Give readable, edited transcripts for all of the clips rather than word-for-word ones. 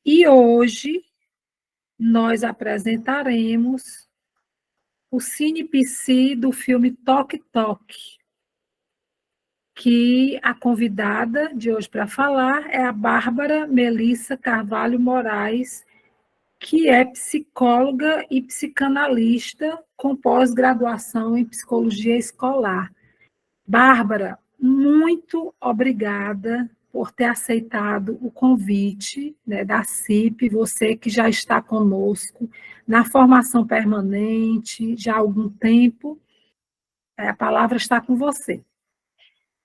E hoje nós apresentaremos o Cine-Psi do filme Toque Toque, que a convidada de hoje para falar é a Bárbara Melissa Carvalho Moraes, que é psicóloga e psicanalista com pós-graduação em psicologia escolar. Bárbara, muito obrigada por ter aceitado o convite, né, da CIP, você que já está conosco na formação permanente já há algum tempo. A palavra está com você.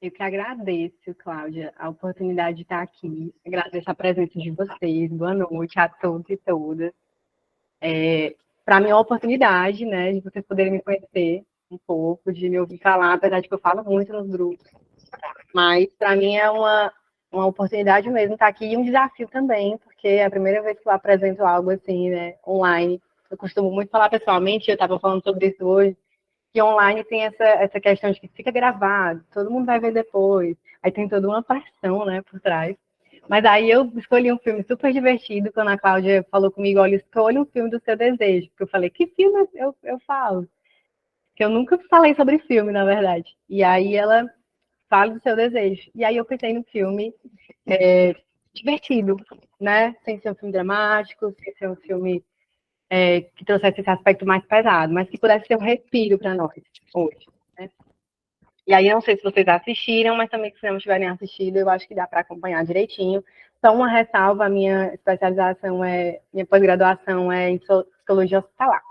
Eu que agradeço, Cláudia, a oportunidade de estar aqui. Agradeço a presença de vocês. Boa noite a todos e todas. Para mim é uma oportunidade, né, de vocês poderem me conhecer um pouco, de me ouvir falar, apesar de que eu falo muito nos grupos. Mas para mim é uma oportunidade mesmo estar aqui e um desafio também, porque é a primeira vez que eu apresento algo assim, né, online. Eu costumo muito falar pessoalmente, eu estava falando sobre isso hoje, que online tem essa questão de que fica gravado, todo mundo vai ver depois, aí tem toda uma pressão, né, por trás. Mas aí eu escolhi um filme super divertido, quando a Cláudia falou comigo, olha, escolha um filme do seu desejo, porque eu falei, que filme eu falo? Que eu nunca falei sobre filme, na verdade. E aí ela fala do seu desejo. E aí eu pensei no filme divertido, né, sem ser um filme dramático, sem ser um filme que trouxesse esse aspecto mais pesado, mas que pudesse ser um respiro para nós hoje. Né? E aí, eu não sei se vocês assistiram, mas também se não tiverem assistido, eu acho que dá para acompanhar direitinho. Só uma ressalva, a minha especialização minha pós-graduação é em psicologia hospitalar.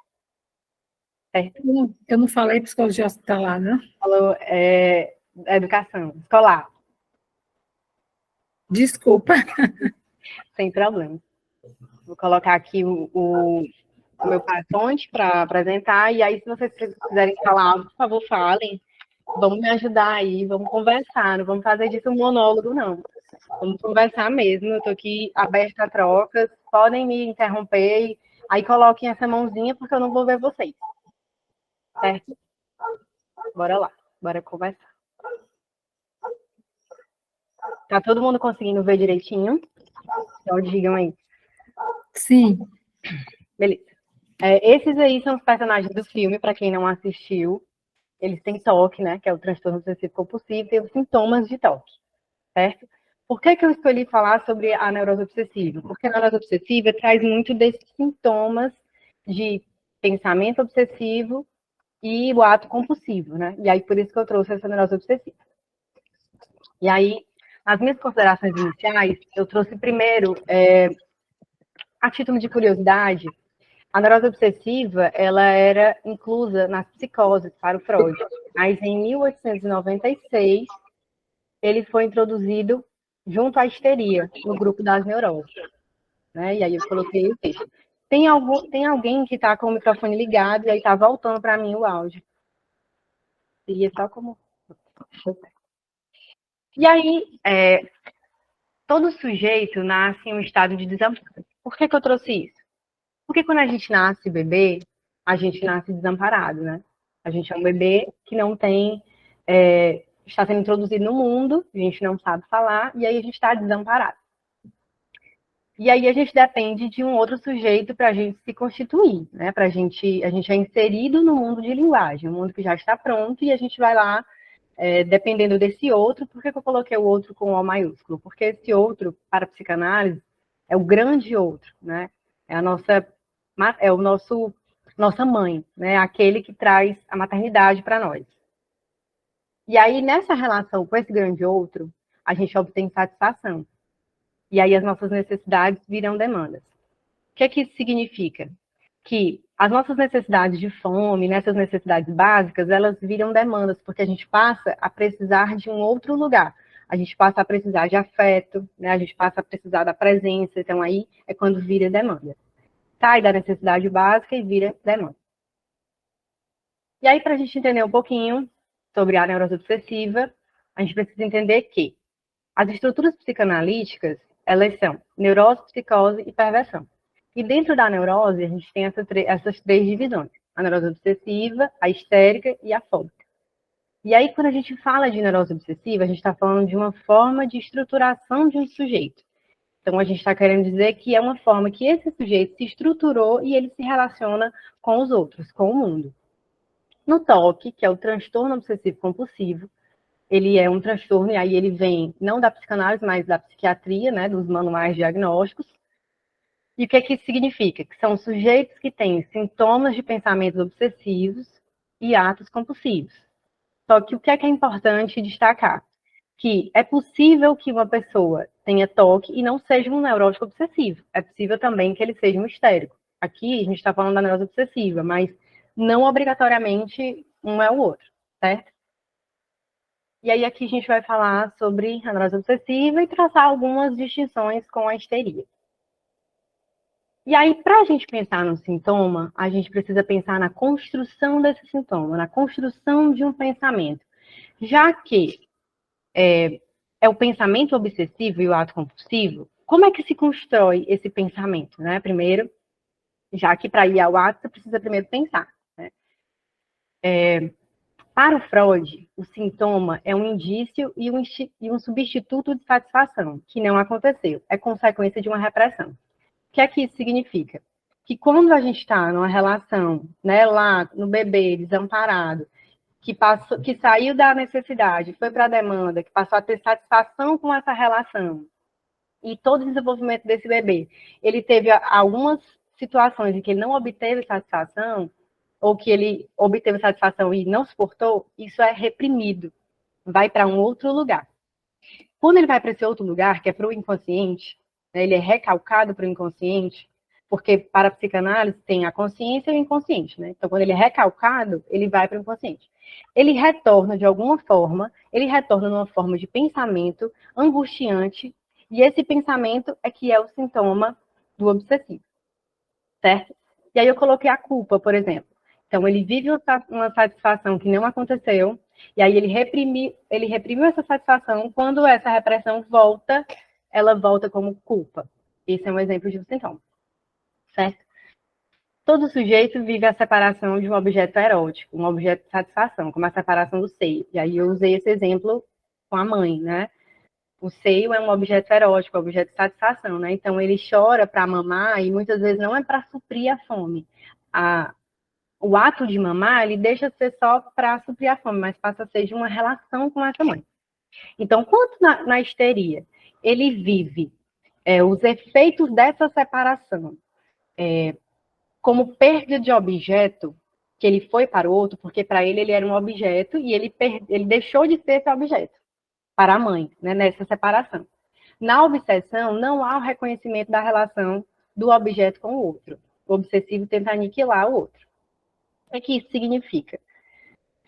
Certo? Eu não falei psicologia hospitalar, né? Falou educação escolar. Desculpa. Sem problema. Vou colocar aqui o meu PowerPoint para apresentar, e aí, se vocês quiserem falar algo, por favor, falem. Vamos me ajudar aí, vamos conversar, não vamos fazer disso um monólogo, não. Vamos conversar mesmo, eu estou aqui aberta a trocas, podem me interromper, aí coloquem essa mãozinha, porque eu não vou ver vocês. Certo? Bora lá, bora conversar. Tá todo mundo conseguindo ver direitinho? Então, digam aí. Sim. Beleza. Esses aí são os personagens do filme, para quem não assistiu. Eles têm TOC, né, que é o transtorno obsessivo compulsivo, e os sintomas de TOC, certo? Por que eu escolhi falar sobre a neurose obsessiva? Porque a neurose obsessiva traz muito desses sintomas de pensamento obsessivo e o ato compulsivo, né? E aí, por isso que eu trouxe essa neurose obsessiva. E aí, nas minhas considerações iniciais, eu trouxe primeiro, a título de curiosidade, a neurose obsessiva, ela era inclusa nas psicoses para o Freud, mas em 1896 ele foi introduzido junto à histeria, no grupo das neuroses. Né? E aí eu coloquei o texto. Tem alguém que está com o microfone ligado e aí está voltando para mim o áudio. Seria só como... E aí, todo sujeito nasce em um estado de desamparo. Por que eu trouxe isso? Porque quando a gente nasce bebê, a gente nasce desamparado, né? A gente é um bebê que não tem... está sendo introduzido no mundo, a gente não sabe falar, e aí a gente está desamparado. E aí a gente depende de um outro sujeito para a gente se constituir, né? A gente é inserido no mundo de linguagem, um mundo que já está pronto, e a gente vai lá, dependendo desse outro. Por que eu coloquei o outro com O maiúsculo? Porque esse outro, para a psicanálise, é o grande outro, né? É o nossa mãe, né? Aquele que traz a maternidade para nós. E aí, nessa relação com esse grande outro, a gente obtém satisfação. E aí as nossas necessidades viram demandas. O que é que isso significa? Que as nossas necessidades de fome, nessas necessidades básicas, elas viram demandas, porque a gente passa a precisar de um outro lugar. A gente passa a precisar de afeto, né? A gente passa a precisar da presença. Então, aí é quando vira demanda. Sai da necessidade básica e vira demanda. E aí, para a gente entender um pouquinho sobre a neurose obsessiva, a gente precisa entender que as estruturas psicanalíticas, elas são neurose, psicose e perversão. E dentro da neurose, a gente tem essas três divisões. A neurose obsessiva, a histérica e a fóbica. E aí, quando a gente fala de neurose obsessiva, a gente está falando de uma forma de estruturação de um sujeito. Então, a gente está querendo dizer que é uma forma que esse sujeito se estruturou e ele se relaciona com os outros, com o mundo. No TOC, que é o transtorno obsessivo compulsivo, ele é um transtorno, e aí ele vem não da psicanálise, mas da psiquiatria, né, dos manuais diagnósticos. E o que é que isso significa? Que são sujeitos que têm sintomas de pensamentos obsessivos e atos compulsivos. Só que o que é importante destacar? Que é possível que uma pessoa tenha TOC e não seja um neurótico obsessivo. É possível também que ele seja um histérico. Aqui a gente está falando da neurose obsessiva, mas não obrigatoriamente um é o outro, certo? E aí aqui a gente vai falar sobre a neurose obsessiva e traçar algumas distinções com a histeria. E aí, para a gente pensar no sintoma, a gente precisa pensar na construção desse sintoma, na construção de um pensamento. Já que é o pensamento obsessivo e o ato compulsivo, como é que se constrói esse pensamento, né? Primeiro, já que para ir ao ato, você precisa primeiro pensar, né? Para o Freud, o sintoma é um indício e um substituto de satisfação, que não aconteceu. É consequência de uma repressão. O que é que isso significa? Que quando a gente está numa relação, né, lá no bebê, desamparado, que saiu da necessidade, foi para a demanda, que passou a ter satisfação com essa relação, e todo o desenvolvimento desse bebê, ele teve algumas situações em que ele não obteve satisfação, ou que ele obteve satisfação e não suportou, isso é reprimido, vai para um outro lugar. Quando ele vai para esse outro lugar, que é para o inconsciente, né, ele é recalcado para o inconsciente, porque para a psicanálise tem a consciência e o inconsciente, né? Então, quando ele é recalcado, ele vai para o inconsciente. Ele retorna de alguma forma, ele retorna numa forma de pensamento angustiante, e esse pensamento é que é o sintoma do obsessivo, certo? E aí eu coloquei a culpa, por exemplo. Então, ele vive uma satisfação que não aconteceu, e aí ele reprimiu essa satisfação. Quando essa repressão volta, ela volta como culpa. Esse é um exemplo de um sintoma, certo? Todo sujeito vive a separação de um objeto erótico, um objeto de satisfação, como a separação do seio. E aí eu usei esse exemplo com a mãe, né? O seio é um objeto erótico, um objeto de satisfação, né? Então ele chora para mamar e muitas vezes não é para suprir a fome. O ato de mamar, ele deixa de ser só para suprir a fome, mas passa a ser de uma relação com essa mãe. Então, quanto na histeria, ele vive os efeitos dessa separação como perda de objeto, que ele foi para o outro, porque para ele era um objeto e ele deixou de ser esse objeto para a mãe, né, nessa separação. Na obsessão, não há o reconhecimento da relação do objeto com o outro. O obsessivo tenta aniquilar o outro. O que isso significa?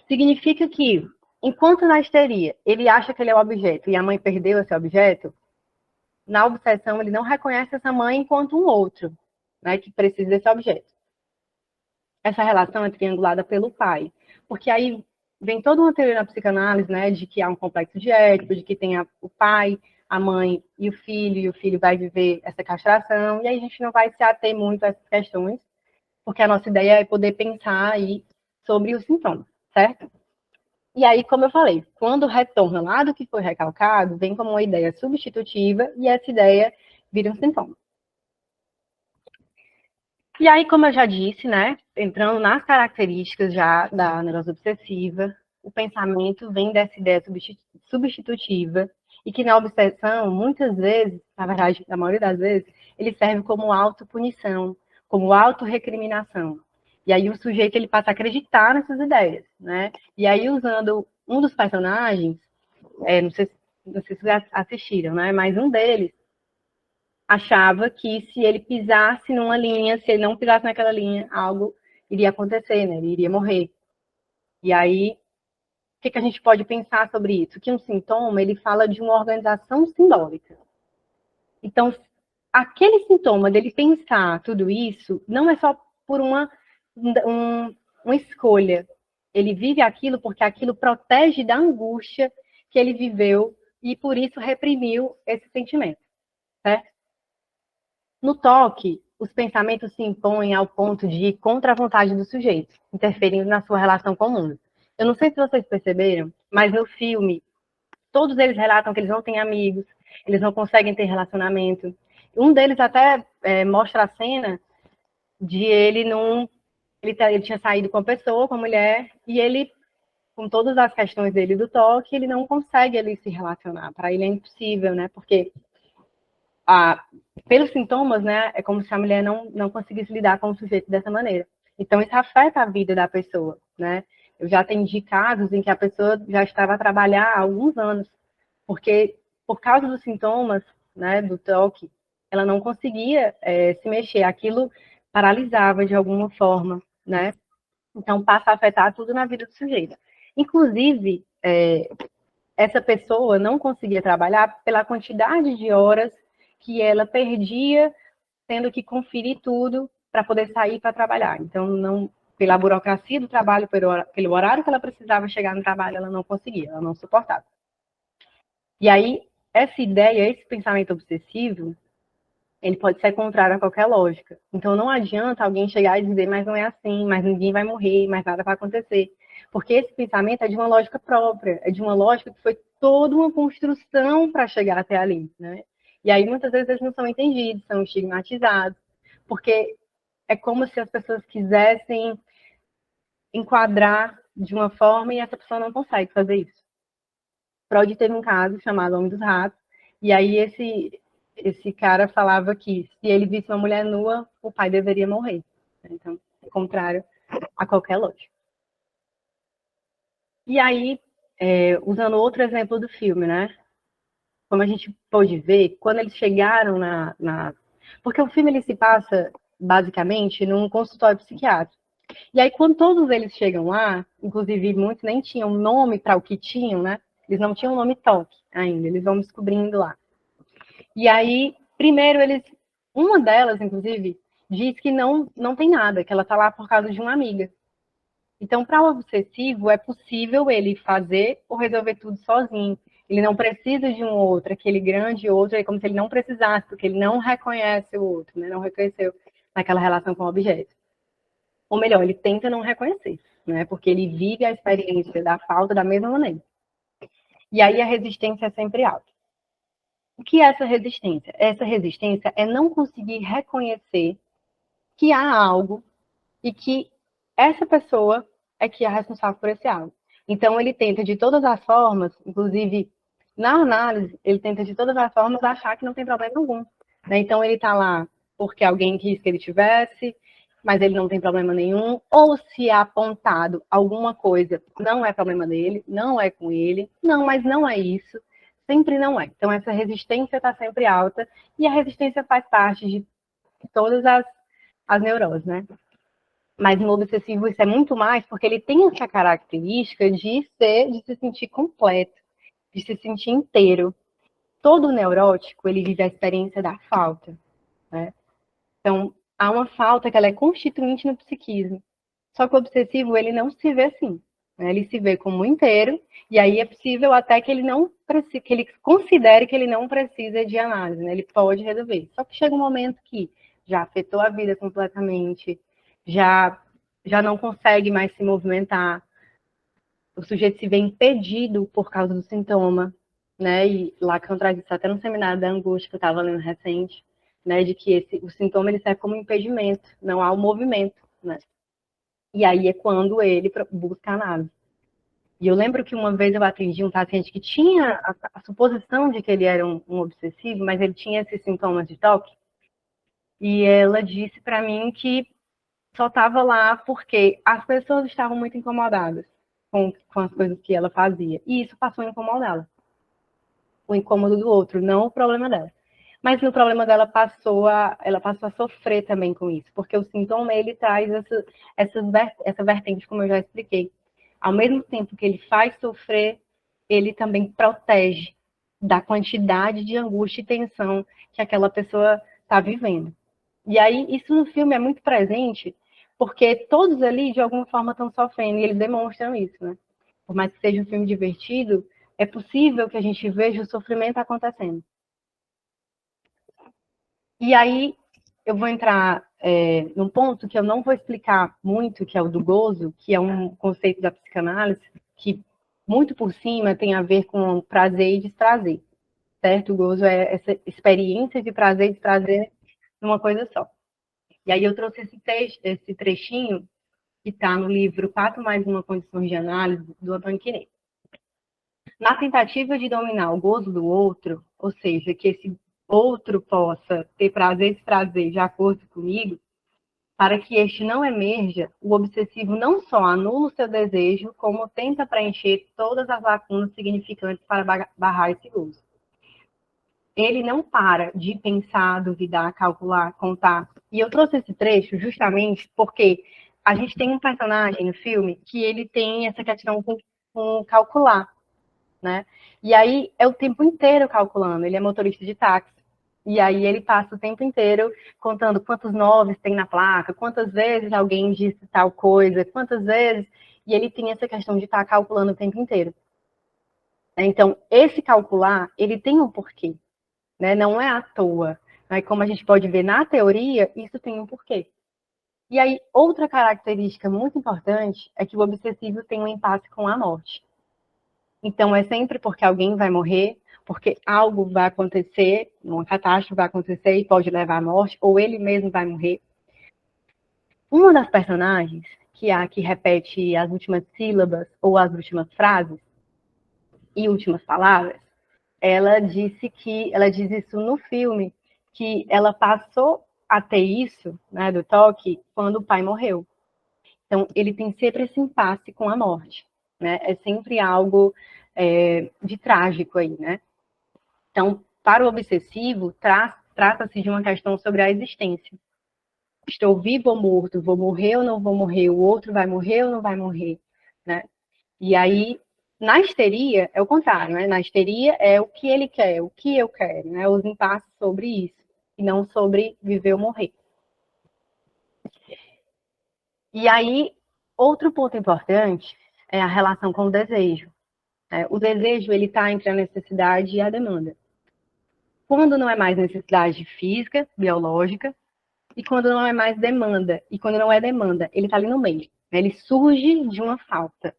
Significa que, enquanto na histeria ele acha que ele é o objeto e a mãe perdeu esse objeto, na obsessão ele não reconhece essa mãe enquanto um outro, né, que precisa desse objeto. Essa relação é triangulada pelo pai, porque aí vem toda uma teoria na psicanálise, né, de que há um complexo de Édipo, de que tem o pai, a mãe e o filho vai viver essa castração, e aí a gente não vai se ater muito a essas questões, porque a nossa ideia é poder pensar aí sobre os sintomas, certo? E aí, como eu falei, quando retorna lá do que foi recalcado, vem como uma ideia substitutiva e essa ideia vira um sintoma. E aí, como eu já disse, né, entrando nas características já da neurose obsessiva, o pensamento vem dessa ideia substitutiva e que na obsessão, muitas vezes, na verdade, na maioria das vezes, ele serve como autopunição, como autorrecriminação. E aí o sujeito ele passa a acreditar nessas ideias, né? E aí usando um dos personagens, não sei se vocês assistiram, né? Mas um deles achava que se ele pisasse numa linha, se ele não pisasse naquela linha, algo iria acontecer, né? Ele iria morrer. E aí, o que a gente pode pensar sobre isso? Que um sintoma, ele fala de uma organização simbólica. Então, aquele sintoma dele pensar tudo isso, não é só por uma escolha. Ele vive aquilo porque aquilo protege da angústia que ele viveu e por isso reprimiu esse sentimento, certo? No toque, os pensamentos se impõem ao ponto de ir contra a vontade do sujeito, interferindo na sua relação com o mundo. Eu não sei se vocês perceberam, mas no filme, todos eles relatam que eles não têm amigos, eles não conseguem ter relacionamento. Um deles até mostra a cena de ele não... Ele tinha saído com a pessoa, com a mulher, e ele, com todas as questões dele do toque, ele não consegue ali se relacionar. Para ele é impossível, né? Porque pelos sintomas, né, é como se a mulher não conseguisse lidar com o sujeito dessa maneira. Então, isso afeta a vida da pessoa, né? Eu já atendi casos em que a pessoa já estava a trabalhar há alguns anos, porque por causa dos sintomas, né, do toque, ela não conseguia se mexer. Aquilo paralisava de alguma forma, né? Então, passa a afetar tudo na vida do sujeito. Inclusive, essa pessoa não conseguia trabalhar pela quantidade de horas que ela perdia tendo que conferir tudo para poder sair para trabalhar. Então, não, pela burocracia do trabalho, pelo horário que ela precisava chegar no trabalho, ela não conseguia, ela não suportava. E aí, essa ideia, esse pensamento obsessivo, ele pode ser contrário a qualquer lógica. Então, não adianta alguém chegar e dizer, mas não é assim, mas ninguém vai morrer, mas nada vai acontecer. Porque esse pensamento é de uma lógica própria, é de uma lógica que foi toda uma construção para chegar até ali, né? E aí, muitas vezes, eles não são entendidos, são estigmatizados, porque é como se as pessoas quisessem enquadrar de uma forma e essa pessoa não consegue fazer isso. Freud teve um caso chamado Homem dos Ratos, e aí esse cara falava que se ele visse uma mulher nua, o pai deveria morrer. Então, é contrário a qualquer lógica. E aí, usando outro exemplo do filme, né? Como a gente pôde ver, quando eles chegaram Porque o filme ele se passa, basicamente, num consultório psiquiátrico. E aí, quando todos eles chegam lá, inclusive muitos nem tinham nome para o que tinham, né? Eles não tinham o nome toque ainda, eles vão descobrindo lá. E aí, primeiro uma delas, inclusive, diz que não tem nada, que ela tá lá por causa de uma amiga. Então, para o obsessivo, é possível ele fazer ou resolver tudo sozinho. Ele não precisa de um outro, aquele grande outro, é como se ele não precisasse, porque ele não reconhece o outro, né? Não reconheceu naquela relação com o objeto. Ou melhor, ele tenta não reconhecer, né? Porque ele vive a experiência da falta da mesma maneira. E aí a resistência é sempre alta. O que é essa resistência? Essa resistência é não conseguir reconhecer que há algo e que essa pessoa é que é responsável por esse algo. Então, ele tenta de todas as formas, inclusive na análise, ele tenta de todas as formas achar que não tem problema algum. Né? Então, ele está lá porque alguém quis que ele tivesse, mas ele não tem problema nenhum. Ou se é apontado alguma coisa, não é problema dele, não é com ele, não, mas não é isso. Sempre não é. Então, essa resistência está sempre alta e a resistência faz parte de todas as neuroses, né? Mas no obsessivo isso é muito mais porque ele tem essa característica de se sentir completo, de se sentir inteiro. Todo neurótico, ele vive a experiência da falta, né? Então, há uma falta que ela é constituinte no psiquismo. Só que o obsessivo, ele não se vê assim, né? Ele se vê como inteiro, e aí é possível até que ele que ele considere que ele não precisa de análise, né? Ele pode resolver. Só que chega um momento que já afetou a vida completamente, já já não consegue mais se movimentar, o sujeito se vê impedido por causa do sintoma, né? E Lacan traz isso até no seminário da angústia que eu estava lendo recente, né? De que o sintoma ele serve como impedimento, não há o movimento, né? E aí é quando ele busca análise. E eu lembro que uma vez eu atendi um paciente que tinha a suposição de que ele era um obsessivo, mas ele tinha esses sintomas de toque. E ela disse para mim que só estava lá porque as pessoas estavam muito incomodadas com as coisas que ela fazia. E isso passou a incomodá-la. O incômodo do outro, não o problema dela. Mas no problema dela ela passou a sofrer também com isso, porque o sintoma ele traz essa vertente, como eu já expliquei. Ao mesmo tempo que ele faz sofrer, ele também protege da quantidade de angústia e tensão que aquela pessoa está vivendo. E aí, isso no filme é muito presente, porque todos ali, de alguma forma, estão sofrendo, e eles demonstram isso, né? Por mais que seja um filme divertido, é possível que a gente veja o sofrimento acontecendo. E aí, eu vou entrar num ponto que eu não vou explicar muito, que é o do gozo, que é um conceito da psicanálise, que muito por cima tem a ver com prazer e desprazer. certo? O gozo é essa experiência de prazer e desprazer numa coisa só. E aí eu trouxe esse trechinho que está no livro 4 mais uma Condições de Análise, do Anthony Quinay. Na tentativa de dominar o gozo do outro, ou seja, que esse outro possa ter prazer e desprazer de acordo comigo, para que este não emerja, o obsessivo não só anula o seu desejo, como tenta preencher todas as lacunas significantes para barrar esse gozo. Ele não para de pensar, duvidar, calcular, contar. E eu trouxe esse trecho justamente porque a gente tem um personagem no filme que ele tem essa questão com calcular, né? E aí é o tempo inteiro calculando. Ele é motorista de táxi. E aí ele passa o tempo inteiro contando quantos noves tem na placa, quantas vezes alguém disse tal coisa, quantas vezes... E ele tem essa questão de estar calculando o tempo inteiro. Então, esse calcular, ele tem um porquê. Né? Não é à toa. Né? Como a gente pode ver na teoria, isso tem um porquê. E aí, outra característica muito importante é que o obsessivo tem um impasse com a morte. Então, é sempre porque alguém vai morrer, porque algo vai acontecer, uma catástrofe vai acontecer e pode levar à morte, ou ele mesmo vai morrer. Uma das personagens, que é a que repete as últimas sílabas ou as últimas frases e últimas palavras, ela diz isso no filme, que ela passou a ter isso, né, do toque, quando o pai morreu. Então, ele tem sempre esse impasse com a morte, né? É sempre algo de trágico aí, né? Então, para o obsessivo, trata-se de uma questão sobre a existência. Estou vivo ou morto? Vou morrer ou não vou morrer? O outro vai morrer ou não vai morrer? Né? E aí, na histeria, é o contrário, né? Na histeria é o que ele quer, o que eu quero, né? Os impasses sobre isso, e não sobre viver ou morrer. E aí, outro ponto importante é a relação com o desejo. O desejo, ele está entre a necessidade e a demanda. Quando não é mais necessidade física, biológica, e quando não é mais demanda. E quando não é demanda, ele está ali no meio. Ele surge de uma falta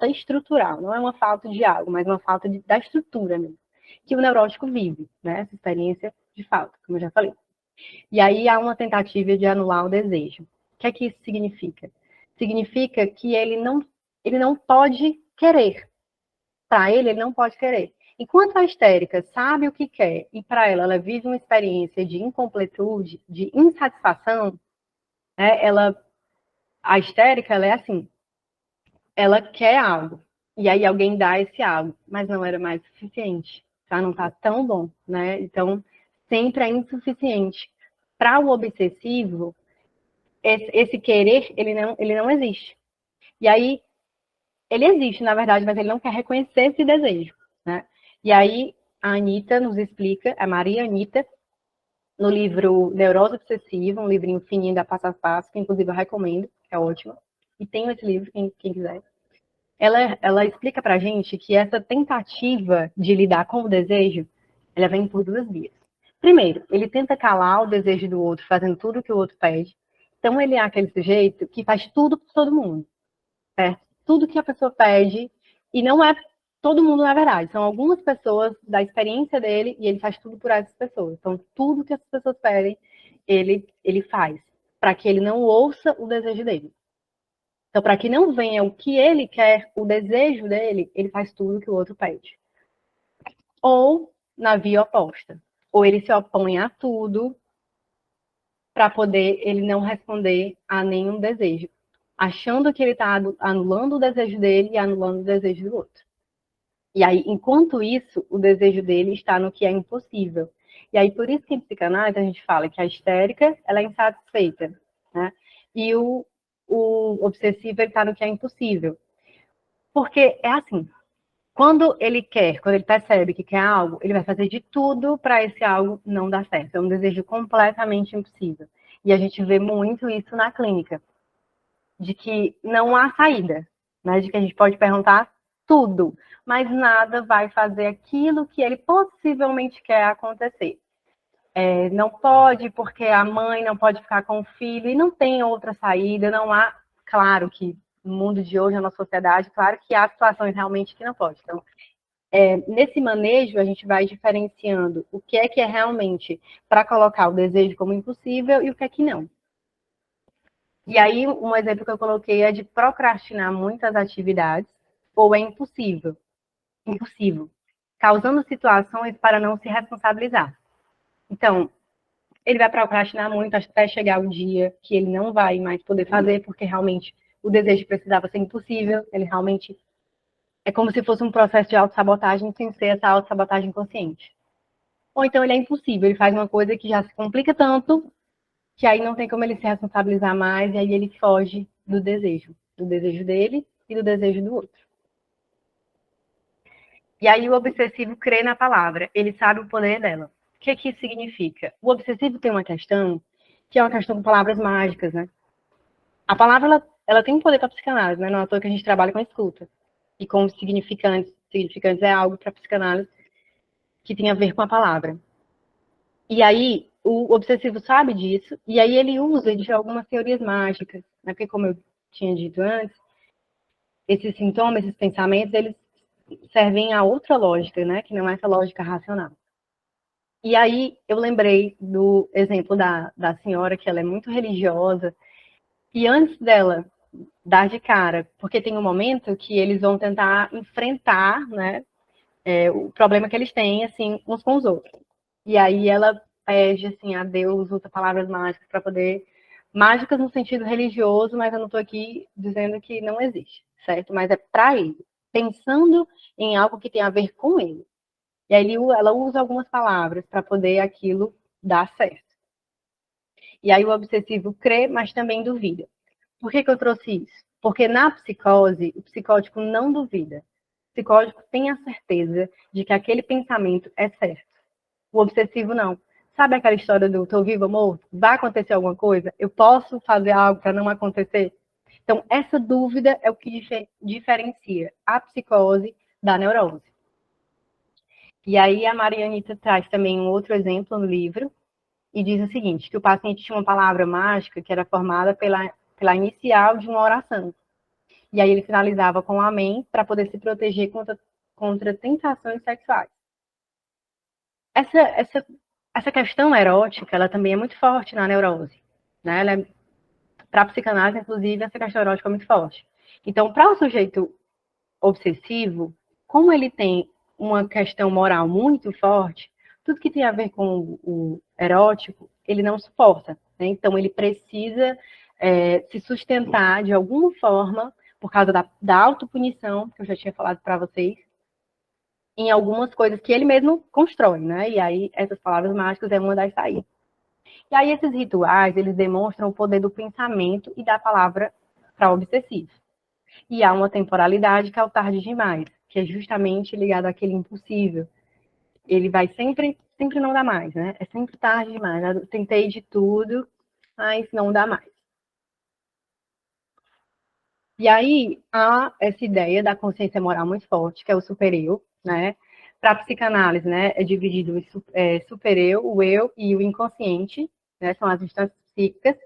estrutural. Não é uma falta de algo, mas uma falta da estrutura mesmo. Que o neurótico vive, né? Essa experiência de falta, como eu já falei. E aí há uma tentativa de anular o desejo. O que é que isso significa? Significa que ele não pode querer. Para ele não pode querer. Enquanto a histérica sabe o que quer e para ela vive uma experiência de incompletude, de insatisfação, né, a histérica ela é assim, ela quer algo e aí alguém dá esse algo, mas não era mais suficiente, tá? Não está tão bom, né? Então sempre é insuficiente. Para o obsessivo, esse querer ele não existe. E aí ele existe, na verdade, mas ele não quer reconhecer esse desejo, né? E aí a Anitta nos explica, a Maria Anitta, no livro Neurose Obsessiva, um livrinho fininho da Passo a Passo, que inclusive eu recomendo, é ótimo. E tem esse livro, quem quiser. Ela explica pra gente que essa tentativa de lidar com o desejo, ela vem por duas vias. Primeiro, ele tenta calar o desejo do outro, fazendo tudo o que o outro pede. Então, ele é aquele sujeito que faz tudo por todo mundo, certo? Tudo que a pessoa pede, e não é todo mundo, na verdade. São algumas pessoas da experiência dele e ele faz tudo por essas pessoas. Então, tudo que as pessoas pedem, ele faz, para que ele não ouça o desejo dele. Então, para que não venha o que ele quer, o desejo dele, ele faz tudo que o outro pede. Ou na via oposta. Ou ele se opõe a tudo para poder ele não responder a nenhum desejo, achando que ele está anulando o desejo dele e anulando o desejo do outro. E aí, enquanto isso, o desejo dele está no que é impossível. E aí, por isso que em psicanálise a gente fala que a histérica ela é insatisfeita, né? E o obsessivo está no que é impossível. Porque é assim, quando ele percebe que quer algo, ele vai fazer de tudo para esse algo não dar certo. É um desejo completamente impossível. E a gente vê muito isso na clínica, de que não há saída, né? De que a gente pode perguntar tudo, mas nada vai fazer aquilo que ele possivelmente quer acontecer. Não pode, porque a mãe não pode ficar com o filho, e não tem outra saída, não há. Claro que no mundo de hoje, na nossa sociedade, claro que há situações realmente que não pode. Então, nesse manejo, a gente vai diferenciando o que é realmente para colocar o desejo como impossível e o que é que não. E aí, um exemplo que eu coloquei é de procrastinar muitas atividades, ou é impossível, causando situações para não se responsabilizar. Então, ele vai procrastinar muito até chegar o dia que ele não vai mais poder fazer, porque realmente o desejo precisava ser impossível, ele realmente é como se fosse um processo de autossabotagem sem ser essa autossabotagem consciente. Ou então ele é impossível, ele faz uma coisa que já se complica tanto, que aí não tem como ele se responsabilizar mais, e aí ele foge do desejo dele e do desejo do outro. E aí o obsessivo crê na palavra, ele sabe o poder dela. O que isso significa? O obsessivo tem uma questão, que é uma questão com palavras mágicas, né? A palavra, ela tem um poder para psicanálise, né? Não é à toa que a gente trabalha com a escuta. E com significantes. Significantes é algo para psicanálise que tem a ver com a palavra. E aí, o obsessivo sabe disso, e aí ele usa de algumas teorias mágicas, né? Porque, como eu tinha dito antes, esses sintomas, esses pensamentos, eles servem a outra lógica, né? Que não é essa lógica racional. E aí, eu lembrei do exemplo da senhora, que ela é muito religiosa, e antes dela dar de cara, porque tem um momento que eles vão tentar enfrentar, né, o problema que eles têm, assim, uns com os outros. E aí ela pede, assim, a Deus, usa palavras mágicas para poder... Mágicas no sentido religioso, mas eu não estou aqui dizendo que não existe, certo? Mas é para ele, pensando em algo que tem a ver com ele. E aí ela usa algumas palavras para poder aquilo dar certo. E aí o obsessivo crê, mas também duvida. Por que eu trouxe isso? Porque na psicose, o psicótico não duvida. O psicótico tem a certeza de que aquele pensamento é certo. O obsessivo não. Sabe aquela história do tô vivo ou morto? Vai acontecer alguma coisa? Eu posso fazer algo para não acontecer? Então, essa dúvida é o que diferencia a psicose da neurose. E aí a Marianita traz também um outro exemplo no livro e diz o seguinte, que o paciente tinha uma palavra mágica que era formada pela inicial de uma oração. E aí ele finalizava com amém para poder se proteger contra tentações sexuais. Essa questão erótica, ela também é muito forte na neurose. Né? Para a psicanálise, inclusive, essa questão erótica é muito forte. Então, para o sujeito obsessivo, como ele tem uma questão moral muito forte, tudo que tem a ver com o erótico, ele não suporta. Né? Então, ele precisa se sustentar de alguma forma, por causa da autopunição, que eu já tinha falado para vocês, em algumas coisas que ele mesmo constrói, né? E aí, essas palavras mágicas é uma das saídas. E aí, esses rituais, eles demonstram o poder do pensamento e da palavra para o obsessivo. E há uma temporalidade que é o tarde demais, que é justamente ligado àquele impossível. Ele vai sempre não dá mais, né? É sempre tarde demais. Eu tentei de tudo, mas não dá mais. E aí, há essa ideia da consciência moral muito forte, que é o supereu, né? Para a psicanálise, né, é dividido em supereu, o eu e o inconsciente, né? São as instâncias psíquicas.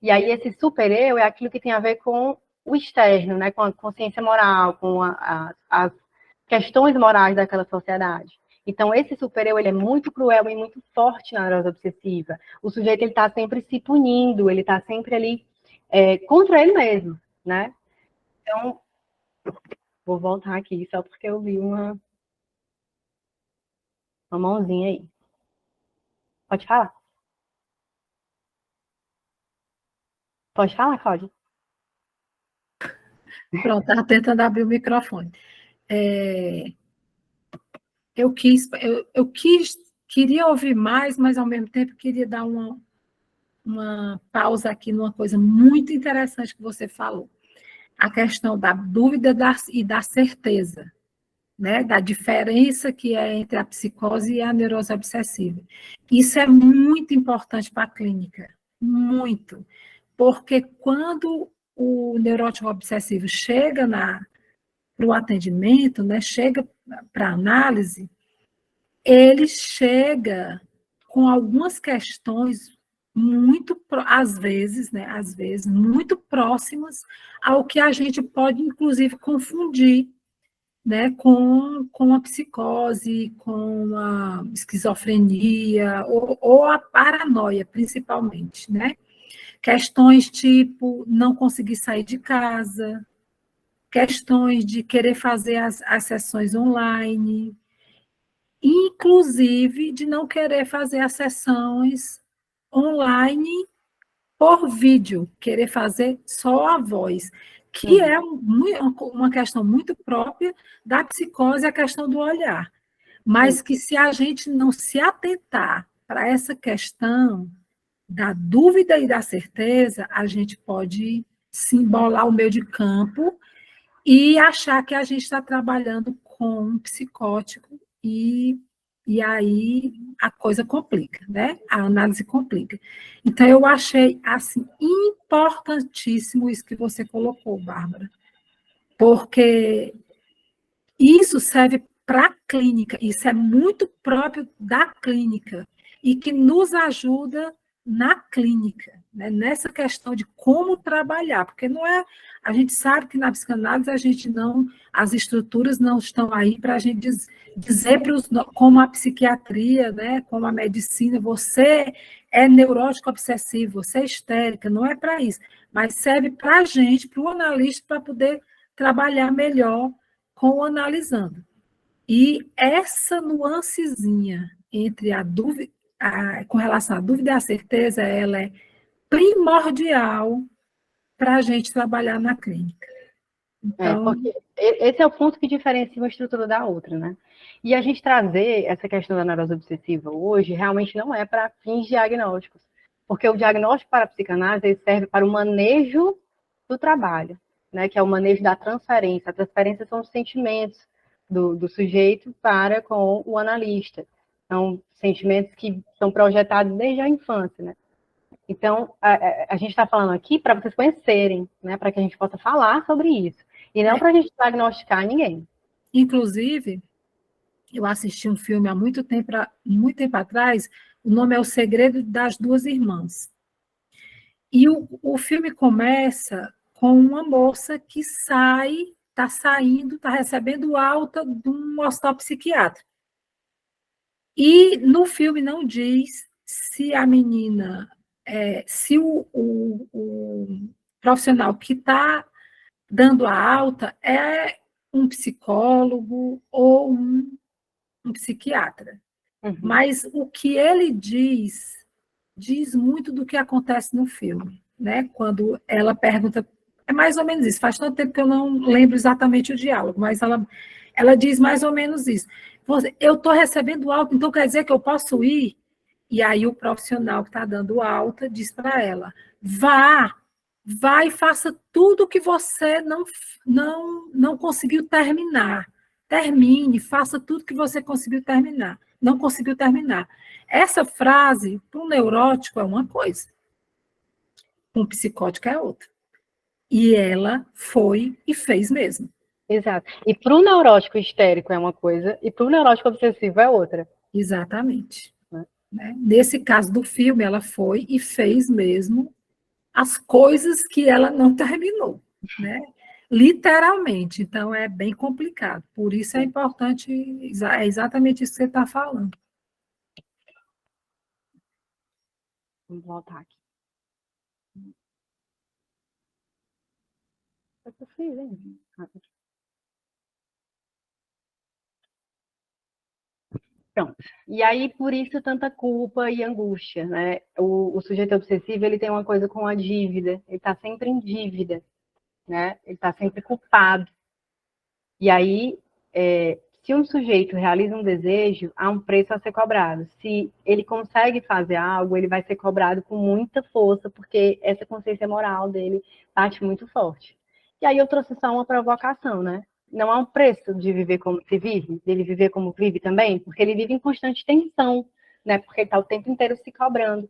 E aí, esse supereu é aquilo que tem a ver com o externo, né? Com a consciência moral, com as questões morais daquela sociedade. Então, esse supereu, ele é muito cruel e muito forte na neurose obsessiva. O sujeito, ele está sempre se punindo, ele está sempre ali contra ele mesmo, né? Então, vou voltar aqui só porque eu vi uma mãozinha aí. Pode falar? Pode falar, Cláudia? Pronto, estava tentando abrir o microfone. Queria ouvir mais, mas ao mesmo tempo queria dar uma pausa aqui numa coisa muito interessante que você falou. A questão da dúvida e da certeza, né? Da diferença que é entre a psicose e a neurose obsessiva. Isso é muito importante para a clínica, muito. Porque quando o neurótico obsessivo chega para o atendimento, né? Chega para análise, ele chega com algumas questões muito, às vezes, muito próximas ao que a gente pode, inclusive, confundir né, com a psicose, com a esquizofrenia, ou a paranoia, principalmente, né? Questões tipo não conseguir sair de casa, questões de querer fazer as sessões online, inclusive de não querer fazer as sessões online por vídeo, querer fazer só a voz, que é uma questão muito própria da psicose, a questão do olhar. Sim. Mas que se a gente não se atentar para essa questão da dúvida e da certeza, a gente pode se embolar o meio de campo e achar que a gente está trabalhando com um psicótico e aí a coisa complica, né? A análise complica. Então, eu achei, assim, importantíssimo isso que você colocou, Bárbara, porque isso serve para a clínica, isso é muito próprio da clínica e que nos ajuda na clínica, né? Nessa questão de como trabalhar, porque não é, a gente sabe que na psicanálise a gente não, as estruturas não estão aí para a gente dizer para os, como a psiquiatria, né? Como a medicina, você é neurótico obsessivo, você é histérica, não é para isso, mas serve para a gente, para o analista, para poder trabalhar melhor com o analisando. E essa nuancezinha entre a dúvida, com relação à dúvida e à certeza, ela é primordial para a gente trabalhar na clínica. Então, Porque esse é o ponto que diferencia uma estrutura da outra, né? E a gente trazer essa questão da neurose obsessiva hoje realmente não é para fins diagnósticos, porque o diagnóstico para a psicanálise ele serve para o manejo do trabalho, né? Que é o manejo da transferência. A transferência são os sentimentos do sujeito para com o analista. São sentimentos que são projetados desde a infância, né? Então, a gente está falando aqui para vocês conhecerem, né? Para que a gente possa falar sobre isso. E não para a gente diagnosticar ninguém. inclusive, eu assisti um filme há muito tempo atrás, o nome é O Segredo das Duas Irmãs. E o filme começa com uma moça que está saindo, está recebendo alta de um hospital psiquiátrico. E no filme não diz se a menina, se o profissional que está dando a alta é um psicólogo ou um psiquiatra. Uhum. Mas o que ele diz muito do que acontece no filme, né? Quando ela pergunta, é mais ou menos isso. Faz tanto tempo que eu não lembro exatamente o diálogo, mas ela diz mais ou menos isso. Eu estou recebendo alta, então quer dizer que eu posso ir? E aí o profissional que está dando alta diz para ela: vá e faça tudo que você não conseguiu terminar. Termine, faça tudo que você conseguiu terminar. Não conseguiu terminar. Essa frase, para um neurótico, é uma coisa, para um psicótico é outra. E ela foi e fez mesmo. Exato. E para o neurótico histérico é uma coisa, e para o neurótico obsessivo é outra. Exatamente. Né? Né? Nesse caso do filme, ela foi e fez mesmo as coisas que ela não terminou. Né? Literalmente. Então, é bem complicado. Por isso é importante, é exatamente isso que você está falando. Vamos voltar aqui. Eu fiz, hein? Pronto. E aí, por isso, tanta culpa e angústia, né? O sujeito obsessivo, ele tem uma coisa com a dívida. Ele está sempre em dívida, né? Ele está sempre culpado. E aí, se um sujeito realiza um desejo, há um preço a ser cobrado. Se ele consegue fazer algo, ele vai ser cobrado com muita força, porque essa consciência moral dele bate muito forte. E aí eu trouxe só uma provocação, né? Não há um preço de viver como se vive, dele viver como vive também, porque ele vive em constante tensão, né? Porque ele está o tempo inteiro se cobrando.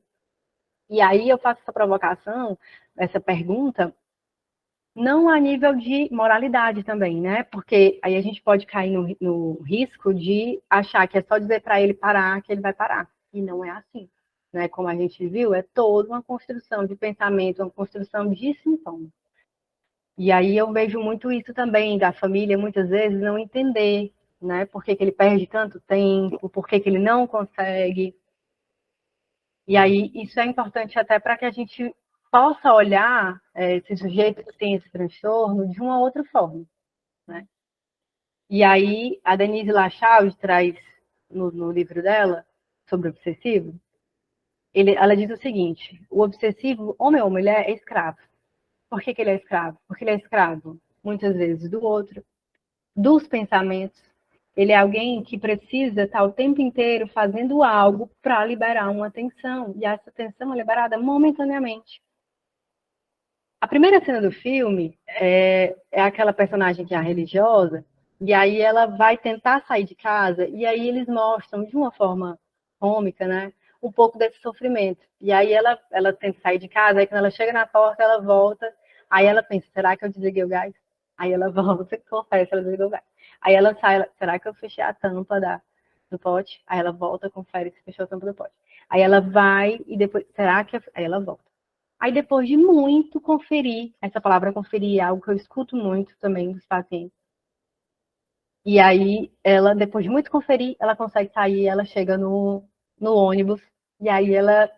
E aí eu faço essa provocação, essa pergunta, não a nível de moralidade também, né? Porque aí a gente pode cair no risco de achar que é só dizer para ele parar que ele vai parar. E não é assim. Né? Como a gente viu, é toda uma construção de pensamento, uma construção de sintomas. E aí eu vejo muito isso também da família, muitas vezes, não entender, né? Por que que ele perde tanto tempo, por que que ele não consegue. E aí isso é importante até para que a gente possa olhar esse sujeito que tem esse transtorno de uma outra forma, né? E aí a Denise Lachau traz no livro dela sobre o obsessivo, ela diz o seguinte: o obsessivo, homem ou mulher, é escravo. Por que que ele é escravo? Porque ele é escravo, muitas vezes, do outro, dos pensamentos. Ele é alguém que precisa estar o tempo inteiro fazendo algo para liberar uma tensão. E essa tensão é liberada momentaneamente. A primeira cena do filme é aquela personagem que é a religiosa, e aí ela vai tentar sair de casa, e aí eles mostram, de uma forma cômica, né, um pouco desse sofrimento. E aí ela tenta sair de casa, aí quando ela chega na porta, ela volta, aí ela pensa, será que eu desliguei o gás? Aí ela volta e confere se ela desligou o gás. Aí ela sai, será que eu fechei a tampa do pote? Aí ela volta, confere se fechou a tampa do pote. Aí ela vai e depois, será que... Aí ela volta. Aí, depois de muito conferir, essa palavra conferir é algo que eu escuto muito também dos pacientes. E aí, ela, depois de muito conferir, ela consegue sair, ela chega no ônibus, e aí ela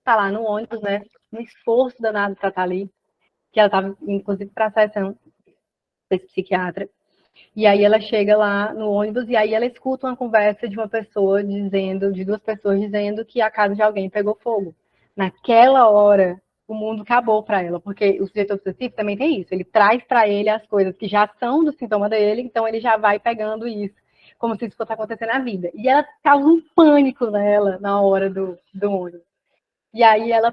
tá lá no ônibus, né? No esforço danado para estar ali, que ela tava, inclusive, para a sessão desse psiquiatra. E aí ela chega lá no ônibus e aí ela escuta uma conversa de uma pessoa dizendo, de duas pessoas dizendo que a casa de alguém pegou fogo. Naquela hora, o mundo acabou para ela, porque o sujeito obsessivo também tem isso. Ele traz para ele as coisas que já são do sintoma dele, então ele já vai pegando isso, como se isso fosse acontecer na vida. E ela causa um pânico nela na hora do ônibus. E aí ela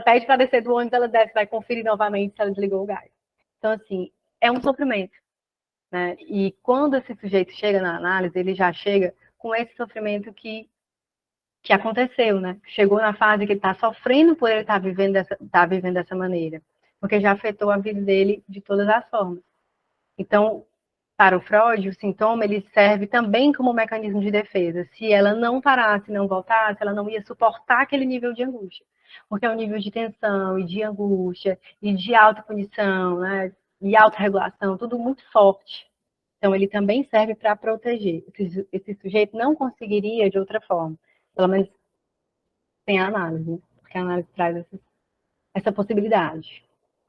pede para descer do ônibus, ela desce, vai conferir novamente se ela desligou o gás. Então, assim, é um sofrimento, né? E quando esse sujeito chega na análise, ele já chega com esse sofrimento que aconteceu, né? Chegou na fase que ele está sofrendo por ele estar vivendo dessa maneira, porque já afetou a vida dele de todas as formas. Então, para o Freud, o sintoma ele serve também como um mecanismo de defesa. Se ela não parasse, não voltasse, ela não ia suportar aquele nível de angústia, porque é um nível de tensão e de angústia e de autopunição, né? E autorregulação, tudo muito forte. Então, ele também serve para proteger. Esse sujeito não conseguiria de outra forma, pelo menos sem a análise, né? Porque a análise traz essa possibilidade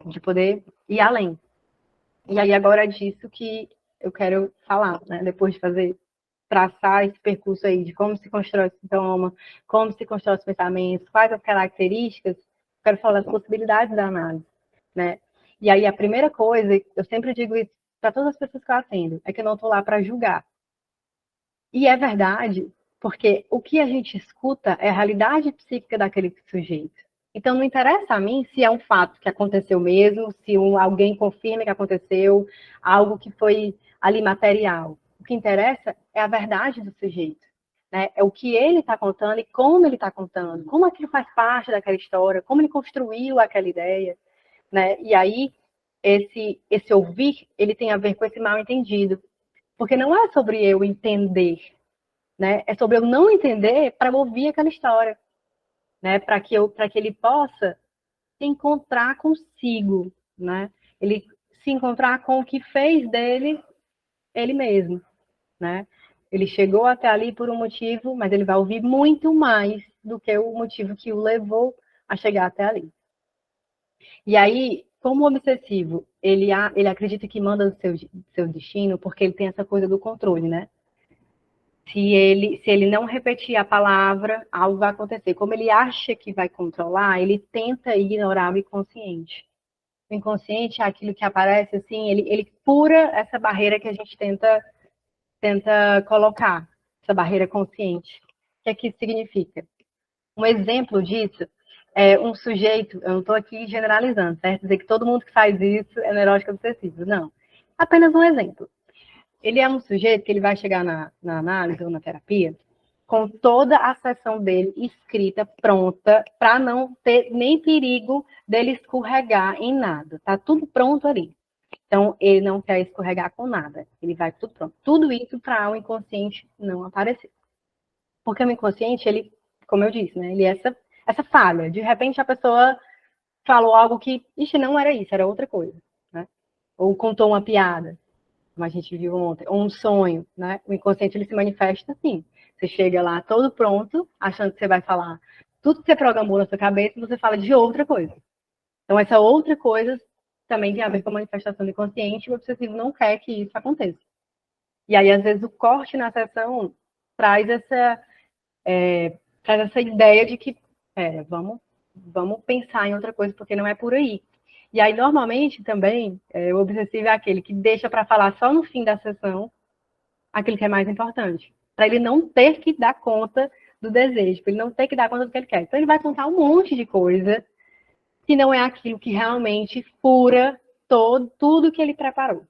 de poder ir além. E aí, agora é disso que eu quero falar, né? Depois de traçar esse percurso aí de como se constrói o sintoma, como se constrói os pensamentos, quais as características, quero falar das possibilidades da análise, né? E aí, a primeira coisa, eu sempre digo isso para todas as pessoas que eu atendo, é que eu não estou lá para julgar. E é verdade, porque o que a gente escuta é a realidade psíquica daquele sujeito. Então, não interessa a mim se é um fato que aconteceu mesmo, se alguém confirma que aconteceu, algo que foi ali material. O que interessa é a verdade do sujeito. Né? É o que ele está contando e como ele está contando, como aquilo faz parte daquela história, como ele construiu aquela ideia. Né? E aí, esse ouvir, ele tem a ver com esse mal entendido. Porque não é sobre eu entender, né? É sobre eu não entender para ouvir aquela história, né? Para que ele possa se encontrar consigo, né? Ele se encontrar com o que fez dele ele mesmo, né? Ele chegou até ali por um motivo, mas ele vai ouvir muito mais do que o motivo que o levou a chegar até ali. E aí, como o obsessivo, ele acredita que manda o seu destino porque ele tem essa coisa do controle, né? Se ele não repetir a palavra, algo vai acontecer. Como ele acha que vai controlar, ele tenta ignorar o inconsciente. O inconsciente é aquilo que aparece assim, ele fura essa barreira que a gente tenta colocar, essa barreira consciente. O que é que isso significa? Um exemplo disso é um sujeito, eu não estou aqui generalizando, certo? Dizer que todo mundo que faz isso é neurótico obsessivo. Não. Apenas um exemplo. Ele é um sujeito que ele vai chegar na análise ou na terapia com toda a sessão dele escrita, pronta, para não ter nem perigo dele escorregar em nada. Tá tudo pronto ali. Então, ele não quer escorregar com nada. Ele vai tudo pronto. Tudo isso para o inconsciente não aparecer. Porque o inconsciente, ele, como eu disse, né? Ele é essa falha. De repente, a pessoa falou algo que, ixi, não era isso, era outra coisa. Né? ou contou uma piada, como a gente viu ontem, ou um sonho, né? O inconsciente ele se manifesta assim. Você chega lá todo pronto, achando que você vai falar tudo que você programou na sua cabeça, e você fala de outra coisa. Então, essa outra coisa também tem a ver com a manifestação do inconsciente, e o obsessivo não quer que isso aconteça. E aí, às vezes, o corte na sessão traz essa ideia de que vamos pensar em outra coisa, porque não é por aí. E aí, normalmente, também, o obsessivo é aquele que deixa para falar só no fim da sessão aquilo que é mais importante. Para ele não ter que dar conta do desejo, para ele não ter que dar conta do que ele quer. Então, ele vai contar um monte de coisa que não é aquilo que realmente fura tudo que ele preparou.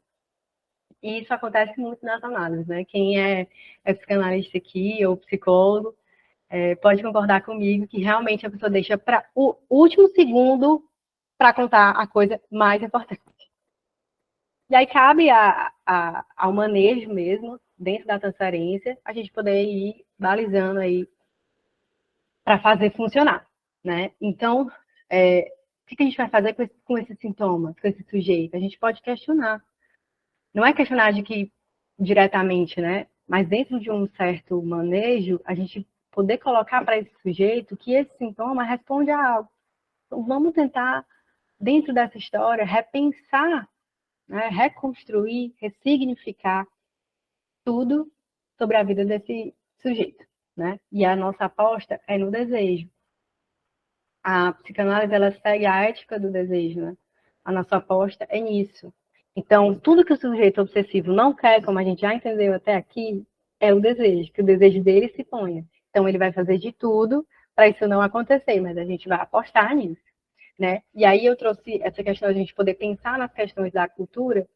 E isso acontece muito nas análises, né? Quem é psicanalista aqui ou psicólogo pode concordar comigo que realmente a pessoa deixa para o último segundo para contar a coisa mais importante. E aí cabe ao manejo mesmo, dentro da transferência, a gente poder ir balizando aí para fazer funcionar, né? Então, o que a gente vai fazer com esse sintoma, com esse sujeito? A gente pode questionar. Não é questionar de que diretamente, né? Mas dentro de um certo manejo, a gente poder colocar para esse sujeito que esse sintoma responde a algo. Então, vamos tentar, dentro dessa história, repensar, né? Reconstruir, ressignificar tudo sobre a vida desse sujeito, né? E a nossa aposta é no desejo. A psicanálise, ela segue a ética do desejo, né? A nossa aposta é nisso. Então, tudo que o sujeito obsessivo não quer, como a gente já entendeu até aqui, é o desejo, que o desejo dele se ponha. Então, ele vai fazer de tudo para isso não acontecer, mas a gente vai apostar nisso, né? E aí eu trouxe essa questão de a gente poder pensar nas questões da cultura,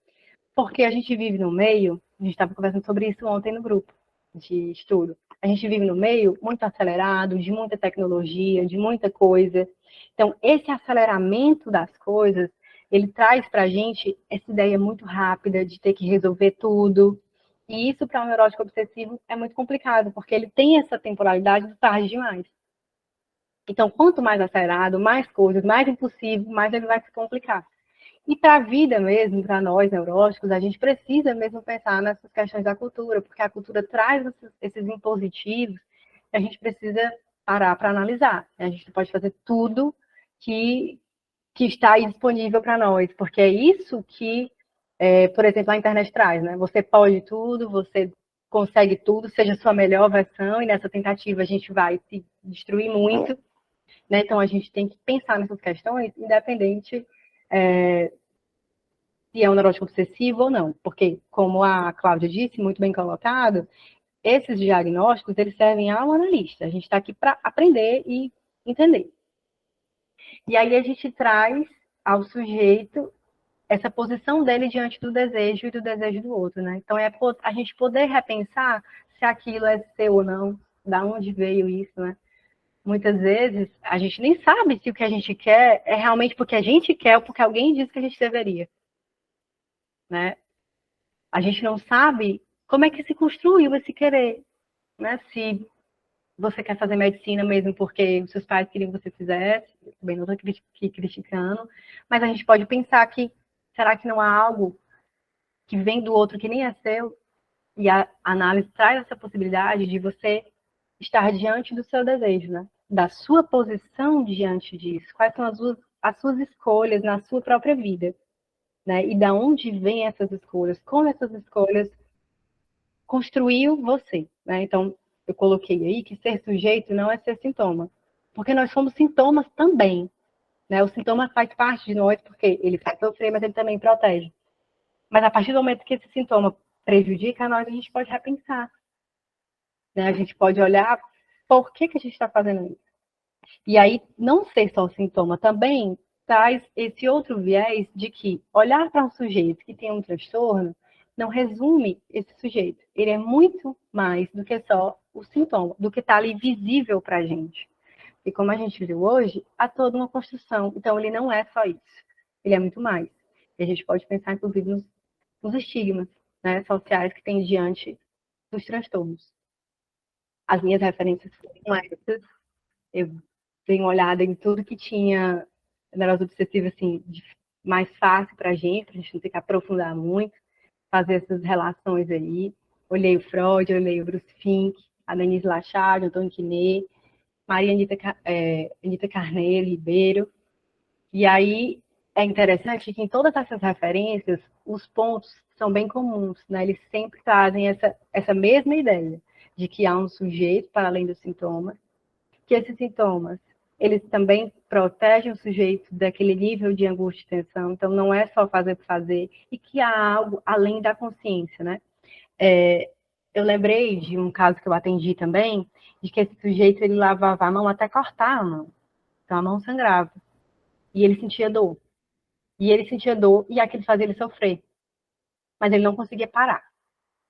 porque a gente vive no meio, a gente estava conversando sobre isso ontem no grupo de estudo. A gente vive no meio muito acelerado, de muita tecnologia, de muita coisa. Então, esse aceleramento das coisas, ele traz para a gente essa ideia muito rápida de ter que resolver tudo. E isso, para um neurótico obsessivo, é muito complicado, porque ele tem essa temporalidade do tarde demais. Então, quanto mais acelerado, mais coisas, mais impossível, mais ele vai se complicar. E para a vida mesmo, para nós neuróticos, a gente precisa mesmo pensar nessas questões da cultura, porque a cultura traz esses impositivos que a gente precisa parar para analisar. A gente não pode fazer tudo que está aí disponível para nós, porque é isso que, por exemplo, a internet traz, né? Você pode tudo, você consegue tudo, seja a sua melhor versão, e nessa tentativa a gente vai se destruir muito, né? Então a gente tem que pensar nessas questões, independente se é um neurótico obsessivo ou não, porque, como a Cláudia disse, muito bem colocado, esses diagnósticos, eles servem ao analista. A gente está aqui para aprender e entender. E aí a gente traz ao sujeito essa posição dele diante do desejo e do desejo do outro, né? Então, é a gente poder repensar se aquilo é seu ou não, da onde veio isso, né? Muitas vezes, a gente nem sabe se o que a gente quer é realmente porque a gente quer ou porque alguém disse que a gente deveria, né? A gente não sabe como é que se construiu esse querer, né? Se você quer fazer medicina mesmo porque os seus pais queriam que você fizesse, também não estou aqui criticando, mas a gente pode pensar que será que não há algo que vem do outro que nem é seu? E a análise traz essa possibilidade de você estar diante do seu desejo, né? Da sua posição diante disso. Quais são as suas escolhas na sua própria vida, né? E da onde vêm essas escolhas? Como essas escolhas construiu você, né? Então, eu coloquei aí que ser sujeito não é ser sintoma, porque nós somos sintomas também, né? O sintoma faz parte de nós porque ele faz sofrer, mas ele também protege. Mas a partir do momento que esse sintoma prejudica a nós, a gente pode repensar, né? A gente pode olhar por que a gente está fazendo isso. E aí, não ser só sintoma também traz esse outro viés de que olhar para um sujeito que tem um transtorno não resume esse sujeito. Ele é muito mais do que só o sintoma, do que está ali visível para a gente. E como a gente viu hoje, há toda uma construção. Então, ele não é só isso. Ele é muito mais. E a gente pode pensar, inclusive, nos estigmas, né, sociais que tem diante dos transtornos. As minhas referências foram essas. Eu dei uma olhada em tudo que tinha neurose obsessiva, assim, mais fácil para a gente não ter que aprofundar muito, fazer essas relações aí. Olhei o Freud, olhei o Bruce Fink, a Denise Lachade, Antônio Quinet, Maria Anita Carneiro Ribeiro. E aí é interessante que em todas essas referências, os pontos são bem comuns, né? Eles sempre trazem essa mesma ideia de que há um sujeito para além dos sintomas, que esses sintomas, eles também protegem o sujeito daquele nível de angústia e tensão, então não é só fazer por fazer, e que há algo além da consciência, né? Eu lembrei de um caso que eu atendi também, de que esse sujeito, ele lavava a mão até cortar a mão, então a mão sangrava, e ele sentia dor. E ele sentia dor e aquilo fazia ele sofrer. Mas ele não conseguia parar.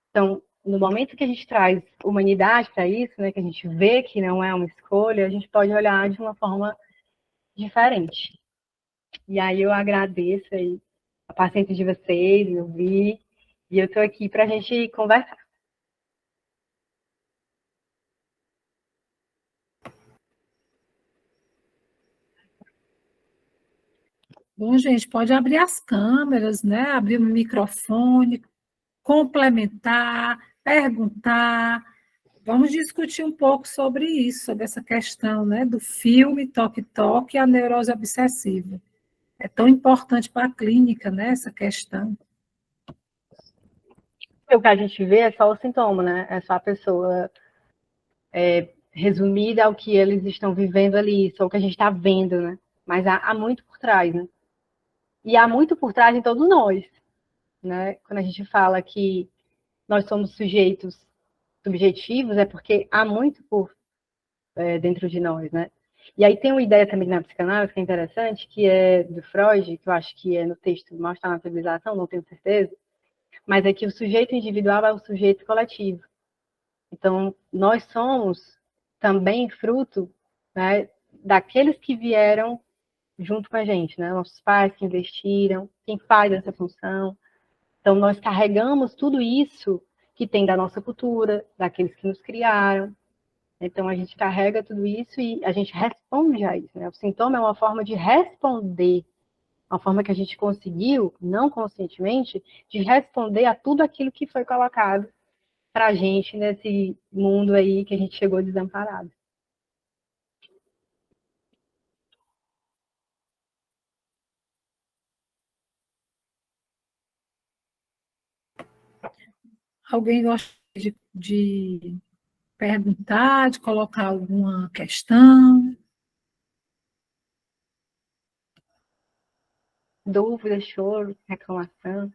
Então, no momento que a gente traz humanidade para isso, né, que a gente vê que não é uma escolha, a gente pode olhar de uma forma diferente. E aí eu agradeço aí a paciência de vocês, eu vi, e eu estou aqui para a gente conversar. Bom, gente, pode abrir as câmeras, né? Abrir o microfone, complementar, perguntar. Vamos discutir um pouco sobre isso, sobre essa questão, né, do filme Toque-Toque e a neurose obsessiva. É tão importante para a clínica, né, essa questão. O que a gente vê é só o sintoma, né? É só a pessoa resumida ao que eles estão vivendo ali, só o que a gente está vendo, né? Mas há muito por trás, né? E há muito por trás em todos nós, né? Quando a gente fala que nós somos sujeitos subjetivos, é porque há muito por dentro de nós, né? E aí tem uma ideia também na psicanálise que é interessante, que é do Freud, que eu acho que é no texto Mal Estar na Civilização, não tenho certeza, mas é que o sujeito individual é o sujeito coletivo. Então, nós somos também fruto, né, daqueles que vieram junto com a gente, né? Nossos pais que investiram, quem faz essa função. Então, nós carregamos tudo isso que tem da nossa cultura, daqueles que nos criaram. Então, a gente carrega tudo isso e a gente responde a isso, né? O sintoma é uma forma de responder, uma forma que a gente conseguiu, não conscientemente, de responder a tudo aquilo que foi colocado para a gente nesse mundo aí que a gente chegou desamparado. Alguém gosta de perguntar, de colocar alguma questão? Dúvida, choro, reclamação.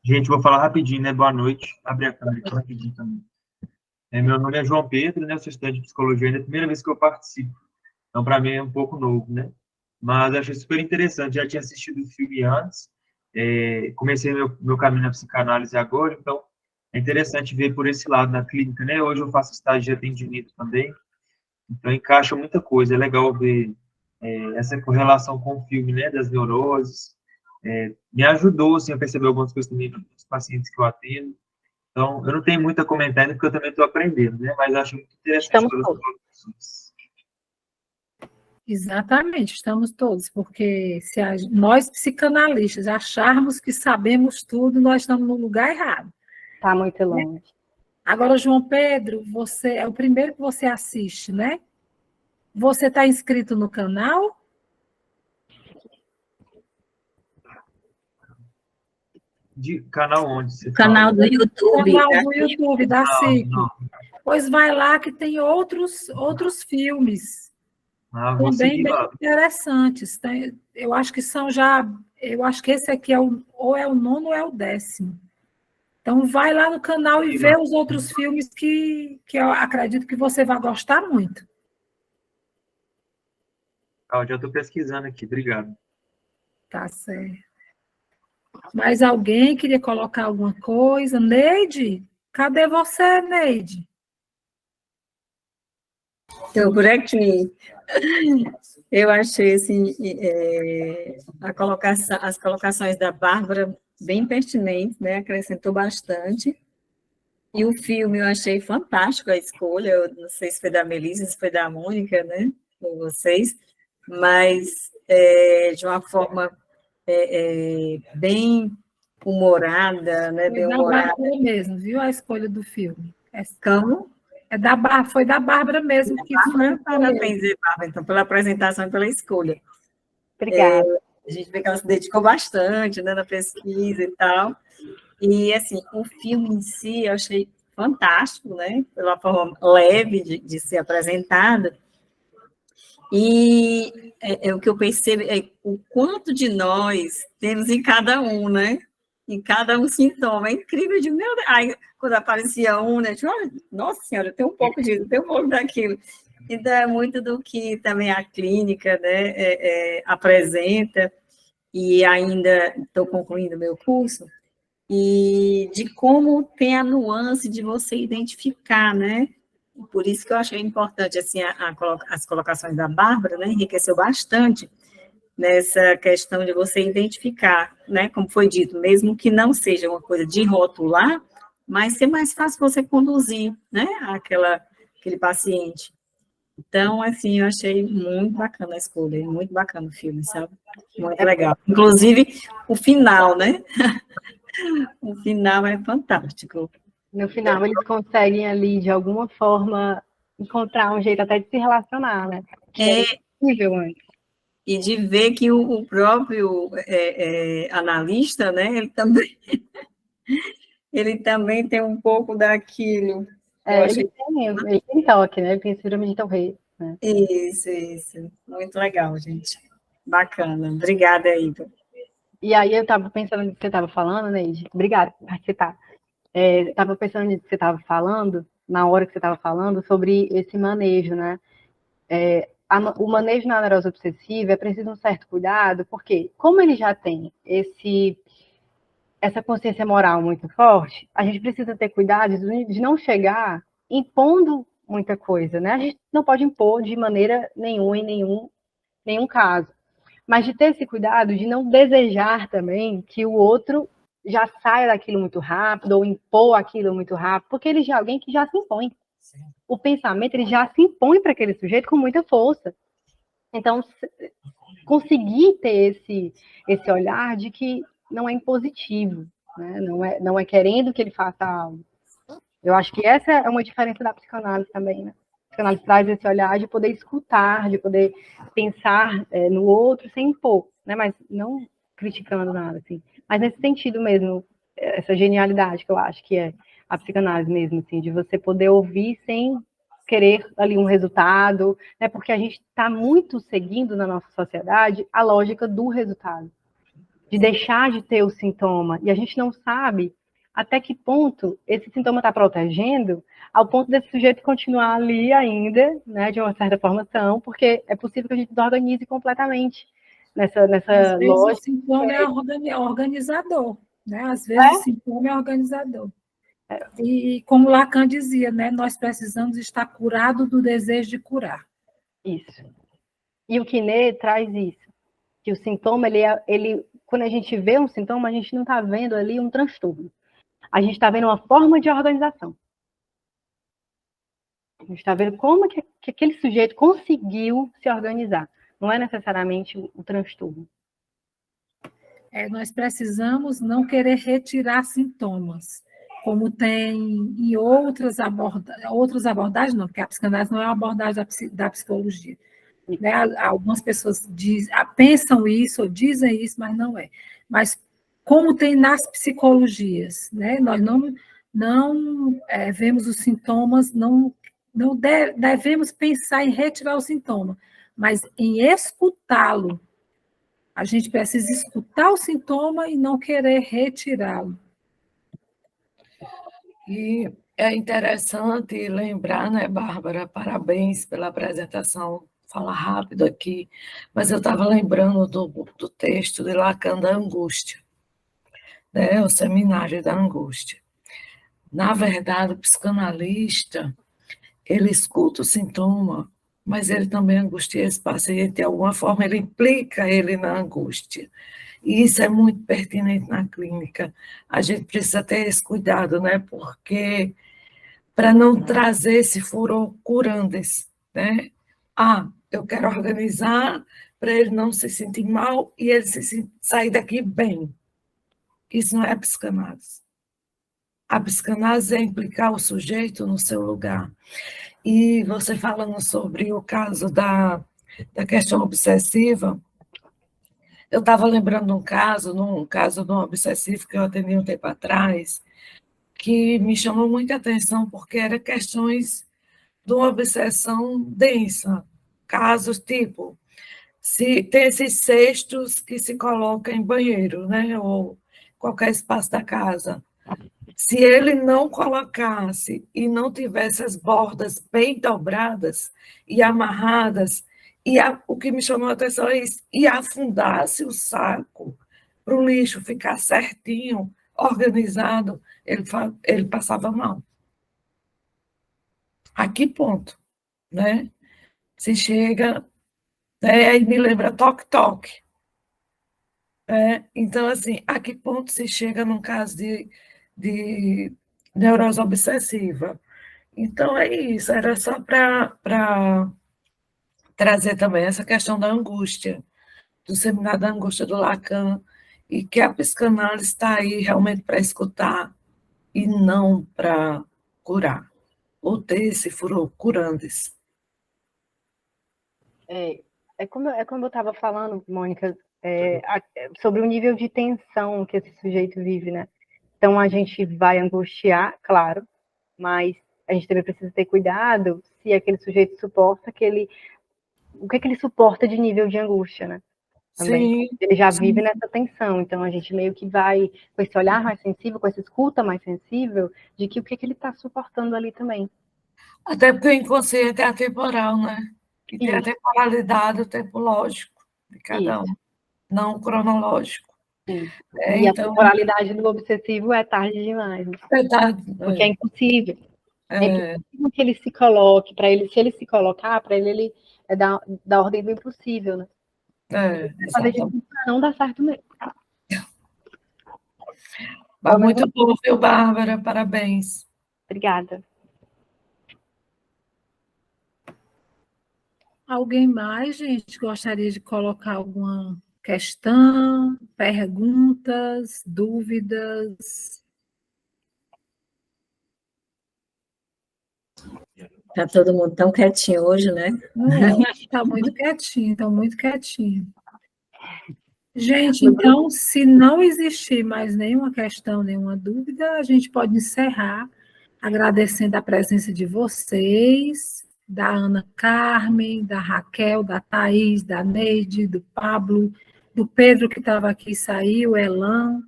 Gente, vou falar rapidinho, né? Boa noite. Abre a câmera aqui rapidinho também. Meu nome é João Pedro, né? Eu sou estudante de psicologia, é a primeira vez que eu participo. Então, para mim é um pouco novo, né? Mas eu achei super interessante. Já tinha assistido o filme antes. Comecei meu caminho na psicanálise agora, então é interessante ver por esse lado na clínica, né? Hoje eu faço estágio de atendimento também, então encaixa muita coisa. É legal ver essa correlação com o filme, né? Das neuroses. Me ajudou, assim, a perceber algumas coisas também dos pacientes que eu atendo. Então, eu não tenho muito a comentar ainda, porque eu também estou aprendendo, né? Mas acho muito interessante Estamos todas as todos. colocações. Exatamente, estamos todos, porque se nós psicanalistas acharmos que sabemos tudo, nós estamos no lugar errado. Está muito longe. Agora, João Pedro, você é o primeiro que você assiste, né? Você está inscrito no canal? De canal onde você Canal fala? do YouTube. Canal do YouTube da SIC. Não. Pois vai lá que tem outros filmes Vou também seguir bem lá. interessantes. Eu acho que são já, eu acho que esse aqui ou é o nono ou é o 10º. Então vai lá no canal e vê os outros filmes que eu acredito que você vai gostar muito. Já estou pesquisando aqui, obrigado. Tá certo. Mais alguém queria colocar alguma coisa? Neide? Cadê você, Neide? Estou por aqui. Eu achei assim, as colocações da Bárbara bem pertinentes, né? Acrescentou bastante. E o filme eu achei fantástico a escolha. Eu não sei se foi da Melissa, se foi da Mônica, né? Com vocês. Mas de uma forma bem humorada, né? Bem Foi da humorada. Bárbara mesmo, viu? A escolha do filme. Como? Foi da Bárbara mesmo que foi. Parabéns, Bárbara, então, pela apresentação e pela escolha. Obrigada. A gente vê que ela se dedicou bastante, né, na pesquisa e tal. E, assim, o filme em si eu achei fantástico, né? Pela forma leve de ser apresentada. E o que eu percebo é o quanto de nós temos em cada um, né? Em cada um sintoma. É incrível de meu Deus. Aí, quando aparecia um, né? Tipo, nossa senhora, tem um pouco disso, tem um pouco daquilo. Então, é muito do que também a clínica, né, apresenta, e ainda estou concluindo meu curso, e de como tem a nuance de você identificar, né? Por isso que eu achei importante, assim, as colocações da Bárbara, né, enriqueceu bastante nessa questão de você identificar, né, como foi dito, mesmo que não seja uma coisa de rotular, mas ser mais fácil você conduzir, né, aquele paciente. Então, assim, eu achei muito bacana a escolha, muito bacana o filme, sabe? Muito legal. Inclusive, o final, né? O final é fantástico. No final, eles conseguem ali, de alguma forma, encontrar um jeito até de se relacionar, né? Que é impossível antes. E de ver que o próprio analista, né, ele também tem um pouco daquilo. Ele tem toque, né? Ele tem síndrome de Tourette, né? Isso. Muito legal, gente. Bacana. Obrigada, Igor. E aí eu estava pensando no que você estava falando, Neide. Obrigada por participar. Estava pensando nisso que você estava falando, na hora que você estava falando, sobre esse manejo, né? O manejo na neurose obsessiva é preciso um certo cuidado, porque como ele já tem essa consciência moral muito forte, a gente precisa ter cuidado de não chegar impondo muita coisa, né? A gente não pode impor de maneira nenhuma em nenhum caso, mas de ter esse cuidado de não desejar também que o outro já saia daquilo muito rápido ou impor aquilo muito rápido, porque ele já é alguém que já se impõe. Sim. O pensamento ele já se impõe para aquele sujeito com muita força. Então, conseguir ter esse olhar de que não é impositivo, né? Não é querendo que ele faça algo. Eu acho que essa é uma diferença da psicanálise também, né? A psicanálise traz esse olhar de poder escutar, de poder pensar no outro sem impor, né? Mas não criticando nada, assim. Mas nesse sentido mesmo, essa genialidade que eu acho que é a psicanálise mesmo, assim, de você poder ouvir sem querer ali um resultado, né? Porque a gente está muito seguindo na nossa sociedade a lógica do resultado, de deixar de ter o sintoma, e a gente não sabe até que ponto esse sintoma está protegendo, ao ponto desse sujeito continuar ali ainda, né, de uma certa formação, porque é possível que a gente desorganize completamente nessa Às vezes lógica. O sintoma é organizador, né? Às vezes o sintoma é organizador. E como Lacan dizia, né, nós precisamos estar curados do desejo de curar. Isso. E o Quinet traz isso, que o sintoma, quando a gente vê um sintoma, a gente não está vendo ali um transtorno. A gente está vendo uma forma de organização. A gente está vendo como que aquele sujeito conseguiu se organizar. Não é necessariamente o transtorno. Nós precisamos não querer retirar sintomas, como tem em outras abordagens, não, porque a psicanálise não é uma abordagem da psicologia. Né? Algumas pessoas pensam isso, ou dizem isso, mas não é. Mas como tem nas psicologias, né? Nós não vemos os sintomas, não devemos pensar em retirar o sintoma, mas em escutá-lo. A gente precisa escutar o sintoma e não querer retirá-lo. E é interessante lembrar, né, Bárbara? Parabéns pela apresentação. Fala rápido aqui, mas eu estava lembrando do texto de Lacan da angústia, né? O seminário da angústia. Na verdade, o psicanalista, ele escuta o sintoma, mas ele também angustia esse paciente, de alguma forma ele implica ele na angústia. E isso é muito pertinente na clínica. A gente precisa ter esse cuidado, né? Porque para não trazer esse furor curandes, né? Eu quero organizar, para ele não se sentir mal e ele sair daqui bem. Isso não é a psicanálise. A psicanálise é implicar o sujeito no seu lugar. E você falando sobre o caso da questão obsessiva, eu estava lembrando de um caso de um obsessivo que eu atendi um tempo atrás, que me chamou muita atenção, porque eram questões de uma obsessão densa. Casos tipo, se tem esses cestos que se colocam em banheiro, né, ou qualquer espaço da casa. Se ele não colocasse e não tivesse as bordas bem dobradas e amarradas, o que me chamou a atenção é isso, e afundasse o saco para o lixo ficar certinho, organizado, ele passava mal. A que ponto, né? Se chega, aí me lembra toque-toque. Então, assim, a que ponto se chega num caso de neurose obsessiva? Então, é isso, era só para trazer também essa questão da angústia, do seminário da angústia do Lacan, e que a psicanálise está aí realmente para escutar e não para curar, ou ter esse furor curandes. Como eu estava falando, Mônica, sobre o nível de tensão que esse sujeito vive, né? Então, a gente vai angustiar, claro, mas a gente também precisa ter cuidado se aquele sujeito suporta o que ele suporta de nível de angústia, né? Também. Sim, ele já vive nessa tensão, então a gente meio que vai com esse olhar mais sensível, com essa escuta mais sensível, de que o que ele está suportando ali também. até porque o inconsciente é atemporal, né? E tem a temporalidade, o tempo lógico de cada um, não cronológico. E então, a temporalidade do obsessivo é tarde demais. Né? Porque é impossível. É impossível que ele se coloque, se ele se colocar, para ele é da ordem do impossível, né? Fazer de tudo para não dar certo mesmo. Muito bom, viu, Bárbara? Parabéns. Obrigada. Alguém mais, gente, gostaria de colocar alguma questão, perguntas, dúvidas? Está todo mundo tão quietinho hoje, né? Está muito quietinho, está muito quietinho. Gente, então, se não existir mais nenhuma questão, nenhuma dúvida, a gente pode encerrar agradecendo a presença de vocês, da Ana Carmen, da Raquel, da Thaís, da Neide, do Pablo, do Pedro que estava aqui e saiu, Elan,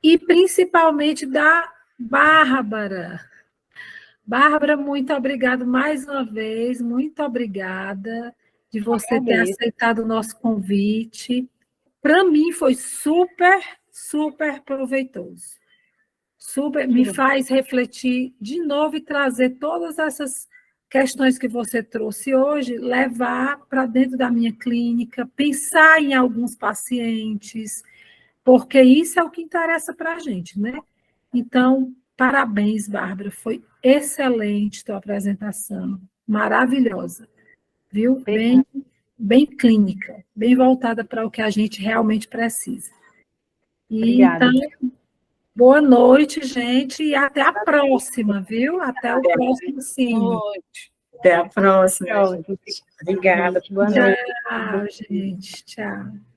e principalmente da Bárbara. Bárbara, muito obrigada mais uma vez, muito obrigada de você ter aceitado o nosso convite. Para mim foi super, super proveitoso. Super, me faz refletir de novo e trazer todas essas questões que você trouxe hoje, levar para dentro da minha clínica, pensar em alguns pacientes, porque isso é o que interessa para a gente, né? Então, parabéns, Bárbara, foi excelente tua apresentação, maravilhosa, viu? Bem clínica, bem voltada para o que a gente realmente precisa. Obrigada. Então, boa noite, gente, e até a próxima, viu? Até o próximo sim. Até a próxima. Obrigada. Boa noite. Tchau, gente. Tchau.